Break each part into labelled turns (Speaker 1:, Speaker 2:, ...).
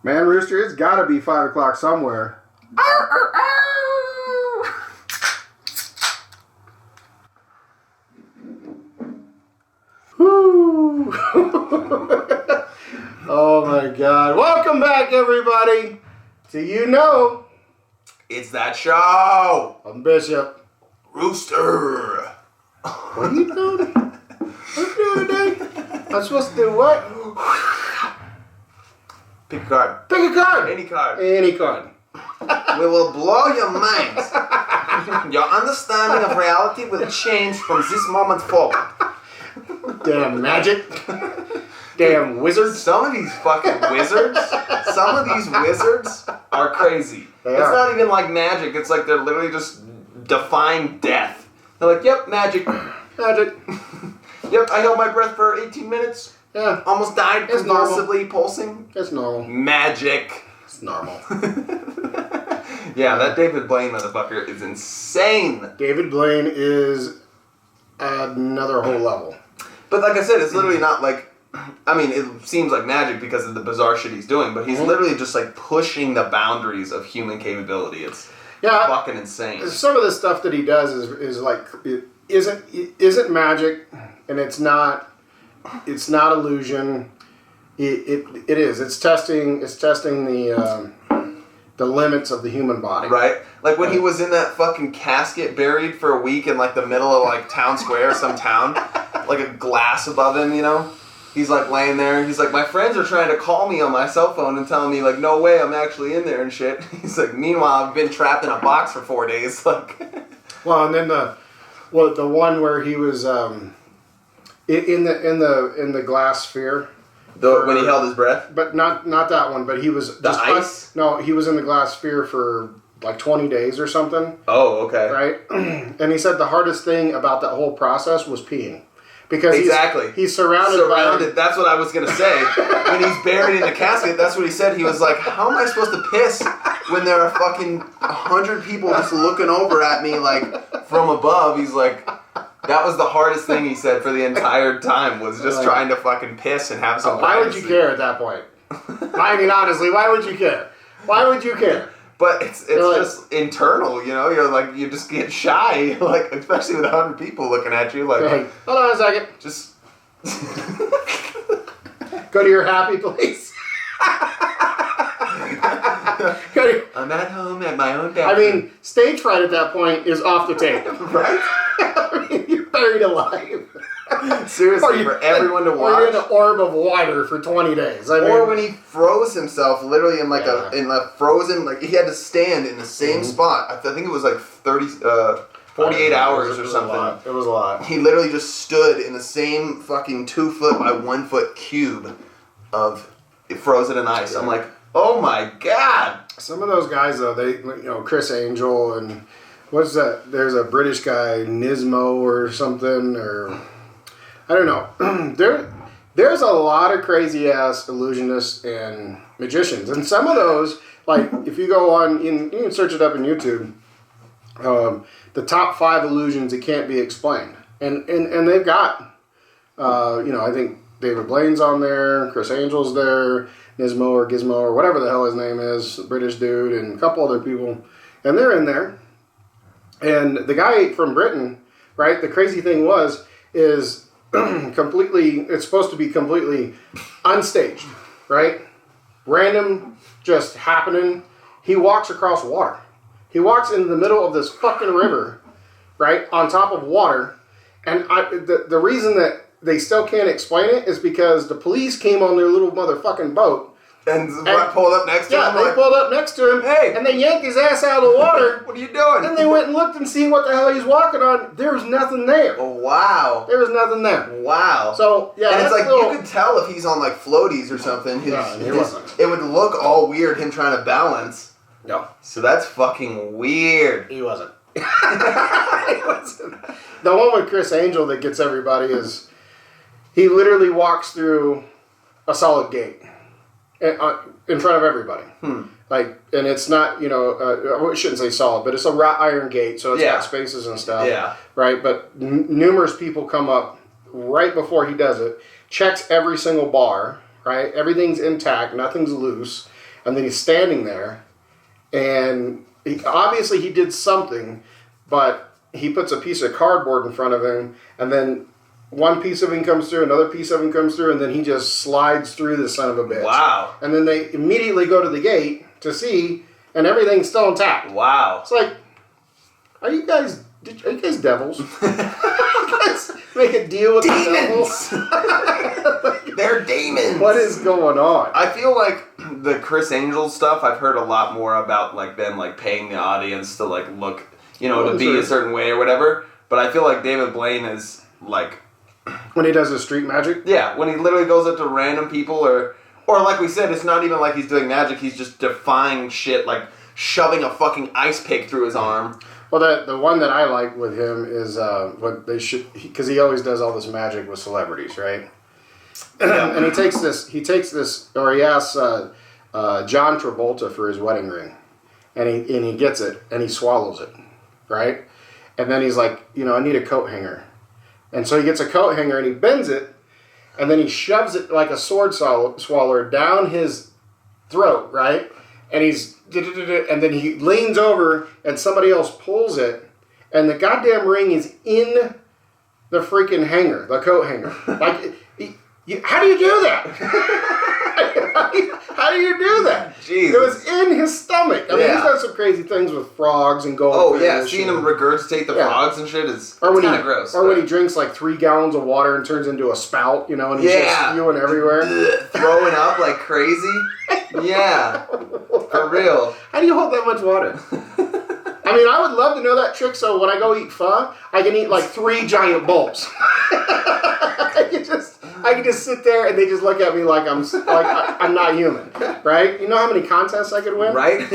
Speaker 1: Man, Rooster, it's got to be 5 o'clock somewhere. Arr, arr, arr. Woo. Oh my God. Welcome back, everybody, to You Know.
Speaker 2: It's that show.
Speaker 1: I'm Bishop.
Speaker 2: Rooster.
Speaker 1: What are you doing? What are you doing today? I'm supposed to do what?
Speaker 2: Pick a card.
Speaker 1: Pick a card.
Speaker 2: Any card.
Speaker 1: Any card.
Speaker 2: We will blow your minds. Your understanding of reality will change from this moment forward.
Speaker 1: Damn magic. Damn wizards.
Speaker 2: Some of these fucking wizards, are crazy. It's not even like magic. It's like they're literally just defying death. They're like, yep, magic.
Speaker 1: Magic.
Speaker 2: Yep, I held my breath for 18 minutes.
Speaker 1: Yeah.
Speaker 2: Almost died,
Speaker 1: It's
Speaker 2: convulsively pulsing.
Speaker 1: It's normal.
Speaker 2: Magic.
Speaker 1: It's normal.
Speaker 2: Yeah, that David Blaine motherfucker is insane.
Speaker 1: David Blaine is another whole level.
Speaker 2: But like I said, it's literally not like, I mean, it seems like magic because of the bizarre shit he's doing, but he's literally just like pushing the boundaries of human capability. It's fucking insane.
Speaker 1: Some of the stuff that he does is like, it isn't magic, and it's not illusion. It is. It's testing the limits of the human body.
Speaker 2: Right? Like when he was in that fucking casket buried for a week in like the middle of like town square, some town, like a glass above him, you know? He's like laying there. He's like, my friends are trying to call me on my cell phone and telling me like, no way, I'm actually in there and shit. He's like, meanwhile, I've been trapped in a box for 4 days. Like,
Speaker 1: well, and then the one where he was in the glass sphere.
Speaker 2: When he held his breath?
Speaker 1: But not that one, but he was...
Speaker 2: The ice?
Speaker 1: No, he was in the glass sphere for like 20 days or something.
Speaker 2: Oh, okay.
Speaker 1: Right? And he said the hardest thing about that whole process was peeing. Because he's surrounded by...
Speaker 2: That's what I was going to say. When he's buried in the casket, that's what he said. He was like, how am I supposed to piss when there are fucking 100 people just looking over at me like from above? He's like... That was the hardest thing he said for the entire time, was just trying to fucking piss and have some
Speaker 1: Why would you care at that point? I mean, honestly, why would you care? Why would you care?
Speaker 2: But it's just internal, you know? You're like, you just get shy, like, especially with 100 people looking at you, like...
Speaker 1: Hold on a second.
Speaker 2: Just...
Speaker 1: Go to your happy place.
Speaker 2: I'm at home at my own bathroom.
Speaker 1: I mean, stage fright at that point is off the table.
Speaker 2: Right?
Speaker 1: I mean, you're buried alive.
Speaker 2: Seriously, for everyone to watch.
Speaker 1: Or you're in an orb of water for 20 days.
Speaker 2: Or when he froze himself, literally in like a frozen, like he had to stand in the same spot. I think it was like 48 hours or something.
Speaker 1: It was a lot.
Speaker 2: He literally just stood in the same fucking 2 foot by 1 foot cube of frozen in ice. I'm like, oh my God.
Speaker 1: Some of those guys though, Chris Angel and what's that? There's a British guy, Nismo or something, or I don't know. There's a lot of crazy ass illusionists and magicians, and some of those, like if you go on, you can search it up in YouTube. The top 5 illusions that can't be explained, and they've got, I think David Blaine's on there, Chris Angel's there, Nismo or Gizmo or whatever the hell his name is, British dude, and a couple other people, and they're in there. And the guy from Britain, right? The crazy thing is completely. It's supposed to be completely unstaged, right? Random, just happening. He walks across water. He walks into the middle of this fucking river, right, on top of water. And the reason that they still can't explain it is because the police came on their little motherfucking boat.
Speaker 2: And pulled up next to him?
Speaker 1: Yeah, they pulled up next to him.
Speaker 2: Hey!
Speaker 1: And they yanked his ass out of the water.
Speaker 2: What are you doing?
Speaker 1: And they went and looked and seen what the hell he's walking on. There was nothing there.
Speaker 2: Oh, wow.
Speaker 1: There was nothing there.
Speaker 2: Wow.
Speaker 1: So, yeah.
Speaker 2: And it's like, you could tell if he's on like floaties or something.
Speaker 1: He wasn't.
Speaker 2: It would look all weird, him trying to balance.
Speaker 1: No.
Speaker 2: So that's fucking weird.
Speaker 1: He wasn't. He wasn't. The one with Chris Angel that gets everybody is he literally walks through a solid gate in front of everybody. Like, and it's not, I shouldn't say solid, but it's a wrought iron gate, so it's got spaces and stuff.
Speaker 2: Yeah.
Speaker 1: Right? But numerous people come up right before he does it, checks every single bar, right? Everything's intact, nothing's loose. and then he's standing there, and obviously he did something, but he puts a piece of cardboard in front of him, and then one piece of him comes through, another piece of him comes through, and then he just slides through the son of a bitch.
Speaker 2: Wow.
Speaker 1: And then they immediately go to the gate to see, and everything's still intact.
Speaker 2: Wow.
Speaker 1: It's like, are you guys devils? Make a deal with
Speaker 2: demons.
Speaker 1: the devil?
Speaker 2: They're demons.
Speaker 1: What is going on?
Speaker 2: I feel like the Chris Angel stuff, I've heard a lot more about like them like paying the audience to like look, to be a certain way or whatever. But I feel like David Blaine is like...
Speaker 1: When he does his street magic?
Speaker 2: Yeah, when he literally goes up to random people or like we said, it's not even like he's doing magic, he's just defying shit, like shoving a fucking ice pick through his arm.
Speaker 1: Well, the one that I like with him is what they should, because he always does all this magic with celebrities, right?
Speaker 2: Yeah.
Speaker 1: And he takes this, or he asks John Travolta for his wedding ring, and he gets it and he swallows it, right? And then he's like, I need a coat hanger, and so he gets a coat hanger and he bends it, and then he shoves it like a sword swallower down his throat, right? And and then he leans over and somebody else pulls it, and the goddamn ring is in the freaking hanger, the coat hanger. Like, how do you do that? How do you do that?
Speaker 2: Jesus.
Speaker 1: It was in his stomach. I mean, he's done some crazy things with frogs and goldfish.
Speaker 2: Oh, yeah, seeing him regurgitate the frogs and shit is kind of gross.
Speaker 1: Or when he drinks like 3 gallons of water and turns into a spout, and he's just spewing everywhere.
Speaker 2: Throwing up like crazy. Yeah, for real.
Speaker 1: How do you hold that much water? I mean, I would love to know that trick so when I go eat pho, I can eat like 3 giant bowls. I can just sit there and they just look at me like I'm not human, right? You know how many contests I could win?
Speaker 2: Right?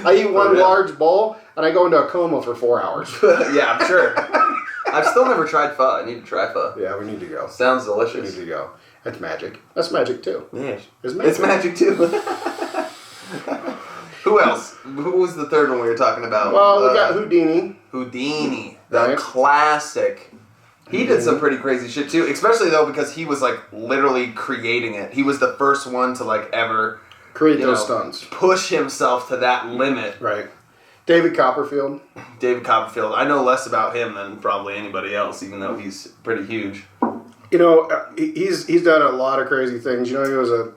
Speaker 1: I eat one large bowl and I go into a coma for 4 hours.
Speaker 2: Yeah, I'm sure. I've still never tried pho. I need to try pho.
Speaker 1: Yeah, we need to go.
Speaker 2: Sounds delicious.
Speaker 1: We need to go. That's magic. That's magic too.
Speaker 2: Yeah.
Speaker 1: It's magic
Speaker 2: too. Who else? Who was the third one we were talking about?
Speaker 1: Well, we got Houdini.
Speaker 2: Houdini. The classic. He did some pretty crazy shit too, especially though because he was like literally creating it. He was the first one to like ever
Speaker 1: create those stunts.
Speaker 2: Push himself to that limit.
Speaker 1: Right. David Copperfield.
Speaker 2: I know less about him than probably anybody else, even though he's pretty huge.
Speaker 1: He's done a lot of crazy things. He was a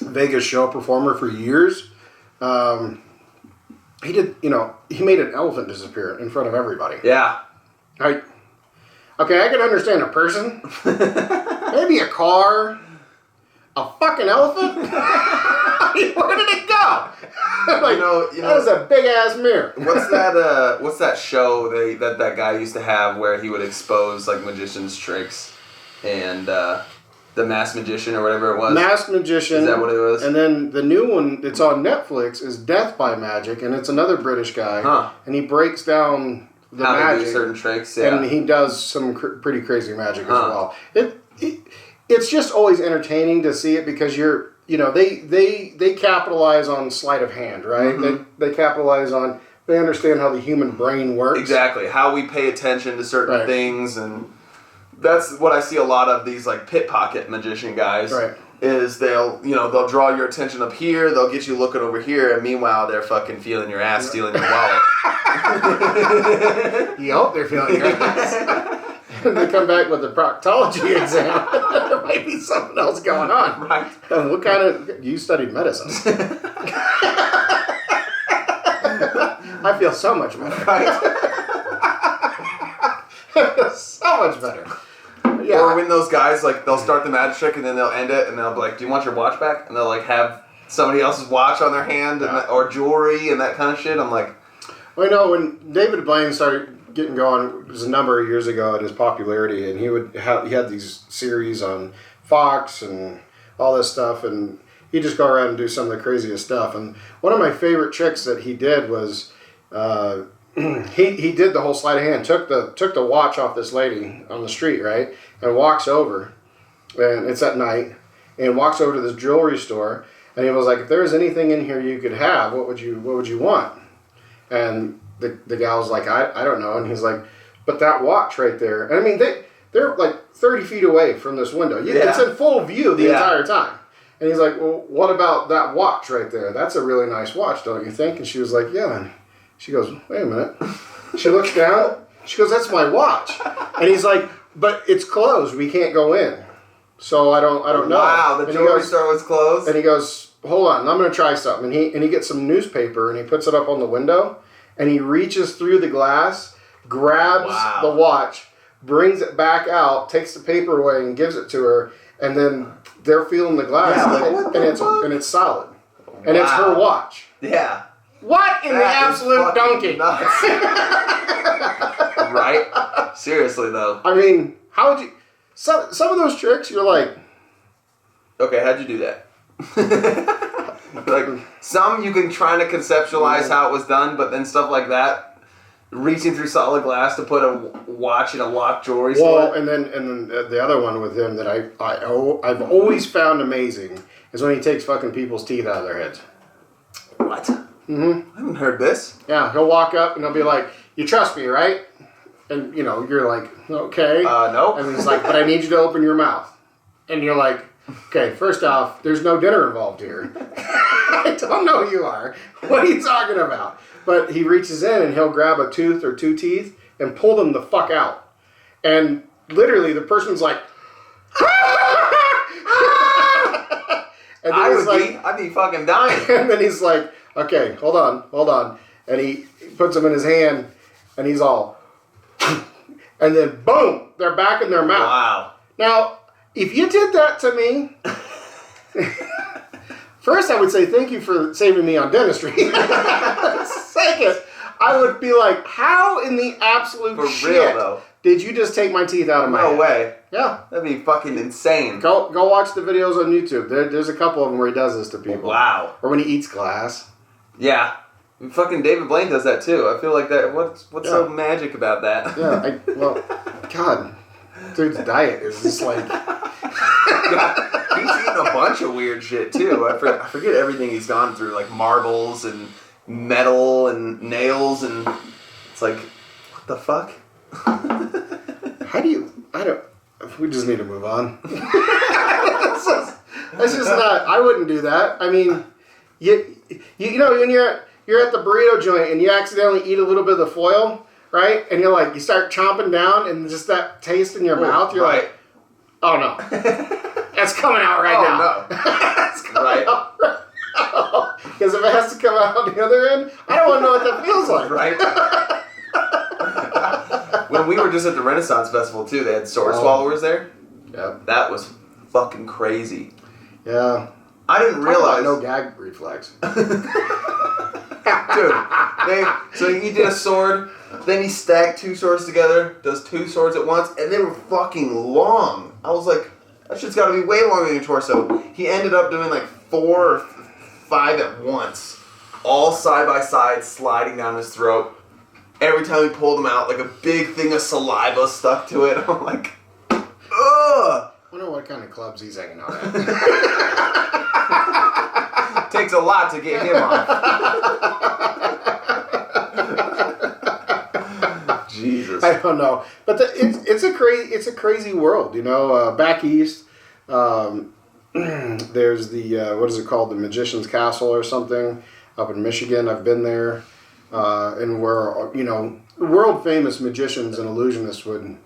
Speaker 1: Vegas show performer for years. He did, he made an elephant disappear in front of everybody.
Speaker 2: Yeah.
Speaker 1: Okay, I can understand a person. Maybe a car. A fucking elephant? Where did it go? That was a big ass mirror.
Speaker 2: What's that show that guy used to have where he would expose like magicians' tricks and The Masked Magician or whatever it was?
Speaker 1: Masked Magician.
Speaker 2: Is that what it was?
Speaker 1: And then the new one that's on Netflix is Death by Magic, and it's another British guy.
Speaker 2: Huh.
Speaker 1: And he breaks down the magic.
Speaker 2: To do certain tricks, yeah.
Speaker 1: And he does some pretty crazy magic as well. It's just always entertaining to see it because they capitalize on sleight of hand, right? Mm-hmm. They capitalize on, they understand how the human brain works.
Speaker 2: Exactly. How we pay attention to certain things, and that's what I see a lot of these like pickpocket magician guys.
Speaker 1: Right.
Speaker 2: Is they'll draw your attention up here, they'll get you looking over here, and meanwhile they're fucking feeling your ass, stealing your wallet.
Speaker 1: You hope they're feeling your ass. And they come back with a proctology exam. There might be something else going on.
Speaker 2: Right.
Speaker 1: And what kind of... You studied medicine. I feel so much better.
Speaker 2: Right.
Speaker 1: I feel so much better. Yeah.
Speaker 2: Or when those guys, like, they'll start the magic trick and then they'll end it and they'll be like, do you want your watch back? And they'll, like, have somebody else's watch on their hand or jewelry and that kind of shit. I'm like...
Speaker 1: Well, when David Blaine started getting going, it was a number of years ago in his popularity, and he had these series on Fox and all this stuff, and he'd just go around and do some of the craziest stuff. And one of my favorite tricks that he did was he did the whole sleight of hand, took the watch off this lady on the street, right, and walks over, and it's at night, and walks over to this jewelry store, and he was like, if there was anything in here you could have, what would you want? And the gal's like, I don't know. And he's like, but that watch right there. And I mean, they're like 30 feet away from this window. It's in full view the entire time. And he's like, well, what about that watch right there? That's a really nice watch, don't you think? And she was like, yeah. And she goes, wait a minute. She looks down. She goes, that's my watch. And he's like, but it's closed. We can't go in. So I don't know.
Speaker 2: Wow, the jewelry store was closed.
Speaker 1: And he goes, hold on, I'm going to try something. And he gets some newspaper and he puts it up on the window. And he reaches through the glass, grabs the watch, brings it back out, takes the paper away and gives it to her. And then they're feeling the glass, and it's solid, and it's her watch.
Speaker 2: Yeah.
Speaker 1: What in the absolute donkey?
Speaker 2: Right? Seriously though.
Speaker 1: I mean, how would you? Some of those tricks, you're like,
Speaker 2: okay, how'd you do that? Like some you can try to conceptualize how it was done, but then stuff like that. Reaching through solid glass to put a watch in a locked jewelry store.
Speaker 1: Well, and then the other one with him that I've always found amazing is when he takes fucking people's teeth out of their heads.
Speaker 2: What? Mm-hmm. I haven't heard this.
Speaker 1: Yeah, he'll walk up and he'll be like, "You trust me, right?" And you're like, "Okay."
Speaker 2: No.
Speaker 1: And he's like, "But I need you to open your mouth." And you're like, "Okay, first off, there's no dinner involved here. I don't know who you are. What are you talking about?" But he reaches in and he'll grab a tooth or two teeth and pull them the fuck out. And literally the person's like, and
Speaker 2: I'd be fucking dying.
Speaker 1: And then he's like, okay, hold on. And he puts them in his hand and he's all, and then boom, they're back in their mouth.
Speaker 2: Wow.
Speaker 1: Now, if you did that to me, first I would say thank you for saving me on dentistry. Second, I would be like, how in the absolute shit did you just take my teeth out of my head?
Speaker 2: No way.
Speaker 1: Yeah.
Speaker 2: That'd be fucking insane.
Speaker 1: Go watch the videos on YouTube. There's a couple of them where he does this to people.
Speaker 2: Wow.
Speaker 1: Or when he eats glass.
Speaker 2: Yeah. Fucking David Blaine does that too. I feel like that. What's so magic about that?
Speaker 1: Yeah. God. Dude's diet is just like...
Speaker 2: Yeah, he's eaten a bunch of weird shit too. I forget everything he's gone through, like marbles and metal and nails, and it's like, what the fuck?
Speaker 1: We just need to move on. That's just not, I wouldn't do that. I mean, you know, when you're at the burrito joint and you accidentally eat a little bit of the foil, right? And you're like, you start chomping down and just that taste in your mouth, you're like, oh no. That's coming out right now.
Speaker 2: No.
Speaker 1: That's coming out right now. Because if it has to come out on the other end, I don't want to know what that feels like.
Speaker 2: Right? When we were just at the Renaissance Festival too, they had sword swallowers there.
Speaker 1: Yeah.
Speaker 2: That was fucking crazy.
Speaker 1: Yeah.
Speaker 2: I didn't realize.
Speaker 1: No gag reflex.
Speaker 2: Dude, so he did a sword, then he stacked two swords together, does two swords at once, and they were fucking long. I was like, that shit's gotta be way longer than your torso. He ended up doing like 4 or 5 at once, all side by side, sliding down his throat. Every time he pulled them out, like a big thing of saliva stuck to it. I'm like, ugh!
Speaker 1: I wonder what kind of clubs he's hanging out at.
Speaker 2: Takes a lot to get him off. Jesus.
Speaker 1: I don't know, but it's a crazy world, you know. Back east, there's the what is it called, the Magician's Castle or something up in Michigan. I've been there, and where world famous magicians and illusionists would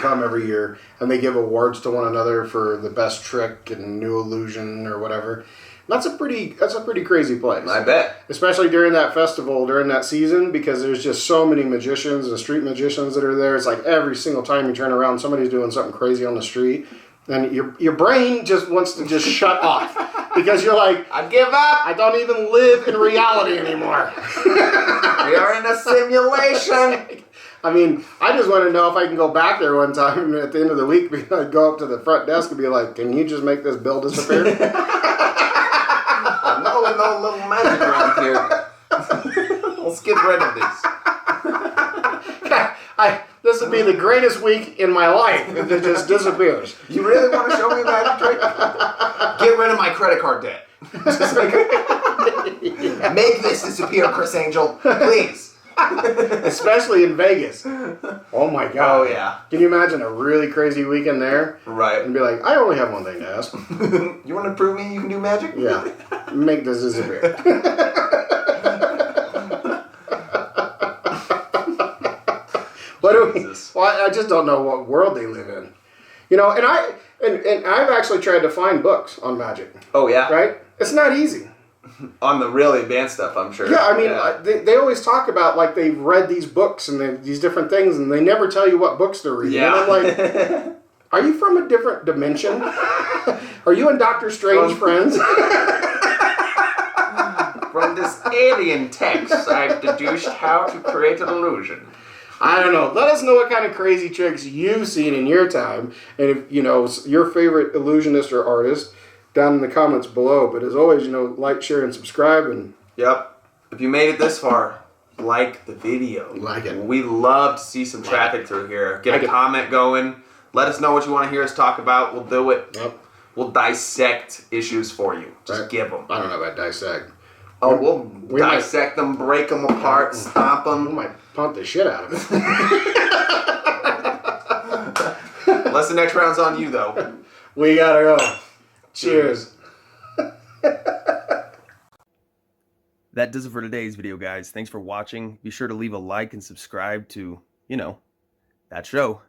Speaker 1: come every year, and they give awards to one another for the best trick and new illusion or whatever. That's a pretty crazy place.
Speaker 2: I bet.
Speaker 1: Especially during that festival, during that season, because there's just so many magicians and street magicians that are there. It's like every single time you turn around, somebody's doing something crazy on the street, and your brain just wants to just shut off because you're like,
Speaker 2: I give up.
Speaker 1: I don't even live in reality anymore.
Speaker 2: We are in a simulation.
Speaker 1: I mean, I just want to know if I can go back there one time and at the end of the week, I'd go up to the front desk and be like, "Can you just make this bill disappear?"
Speaker 2: No little magic around here. Let's get rid of this.
Speaker 1: This would be the greatest week in my life if it just disappears.
Speaker 2: You really want to show me a magic trick? Get rid of my credit card debt. Make this disappear, Chris Angel. Please.
Speaker 1: Especially in Vegas. Oh my God.
Speaker 2: Oh, yeah.
Speaker 1: Can you imagine a really crazy weekend there?
Speaker 2: Right.
Speaker 1: And be like, I only have one thing to ask.
Speaker 2: You want to prove me you can do magic?
Speaker 1: Yeah. Make this disappear. What do we? Well, I just don't know what world they live in. You know, and I've actually tried to find books on magic.
Speaker 2: Oh, yeah?
Speaker 1: Right? It's not easy.
Speaker 2: On the really advanced stuff, I'm sure.
Speaker 1: Yeah, I mean, they always talk about, like, they've read these books and these different things, and they never tell you what books they're reading.
Speaker 2: Yeah.
Speaker 1: And I'm like, are you from a different dimension? Are you and Doctor Strange friends?
Speaker 2: From this alien text, I've deduced how to create an illusion.
Speaker 1: I don't know. Let us know what kind of crazy tricks you've seen in your time, and if you know your favorite illusionist or artist, down in the comments below. But as always, you know, like, share, and subscribe. And
Speaker 2: yep, if you made it this far, like the video.
Speaker 1: Like it.
Speaker 2: We love to see some traffic through here. Get a comment going. Let us know what you want to hear us talk about. We'll do it.
Speaker 1: Yep.
Speaker 2: We'll dissect issues for you. Just give them.
Speaker 1: I don't know about dissect.
Speaker 2: Oh, we'll dissect them, break them apart, stomp them.
Speaker 1: We might punt the shit out of it.
Speaker 2: Unless the next round's on you, though.
Speaker 1: We gotta go. Cheers.
Speaker 3: That does it for today's video, guys. Thanks for watching. Be sure to leave a like and subscribe to, you know, that show.